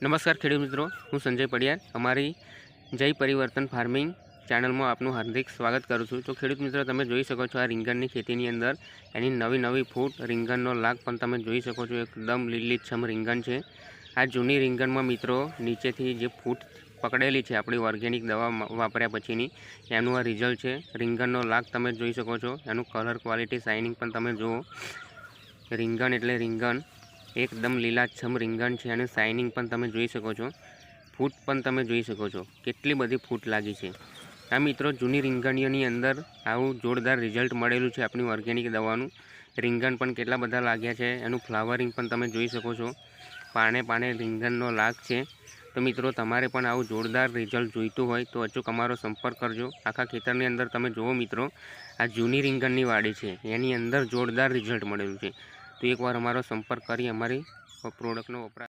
નમસ્કાર ખેડૂત મિત્રો, હું સંજય પડિયાર અમારી જય પરિવર્તન ફાર્મિંગ ચેનલમાં આપનું હાર્દિક સ્વાગત કરું છું। તો ખેડૂત મિત્રો, તમે જોઈ શકો છો આ રીંગણની ખેતીની અંદર એની નવી ફૂટ રીંગણનો લાગ પણ તમે જોઈ શકો છો। એકદમ લીલીછમ રીંગણ છે। આ જૂની રીંગણમાં મિત્રો નીચેથી જે ફૂટ પકડેલી છે આપણી ઓર્ગેનિક દવા વાપર્યા પછીની, એનું આ રિઝલ્ટ છે। રીંગણનો લાગ તમે જોઈ શકો છો, એનું કલર ક્વોલિટી શાઇનિંગ પણ તમે જુઓ। રીંગણ એટલે રીંગણ, એકદમ લીલાછમ રીંગણ છે અને શાઇનિંગ પણ તમે જોઈ શકો છો। ફૂટ પણ તમે જોઈ શકો છો, કેટલી બધી ફૂટ લાગી છે। આ મિત્રો જૂની રીંગણીઓની અંદર આવું જોરદાર રિઝલ્ટ મળેલું છે આપણી ઓર્ગેનિક દવાનું। રીંગણ પણ કેટલા બધા લાગ્યા છે, એનું ફ્લાવરિંગ પણ તમે જોઈ શકો છો। પાણે પાણે રીંગણનો લાગ છે। તો મિત્રો, તમારે પણ આવું જોરદાર રિઝલ્ટ જોઈતું હોય તો અચૂક અમારો સંપર્ક કરજો। આખા ખેતરની અંદર તમે જુઓ મિત્રો, આ જૂની રીંગણની વાડી છે, એની અંદર જોરદાર રિઝલ્ટ મળેલું છે। તો એકવાર અમારો સંપર્ક કરી અમારી પ્રોડક્ટનો વપરાશ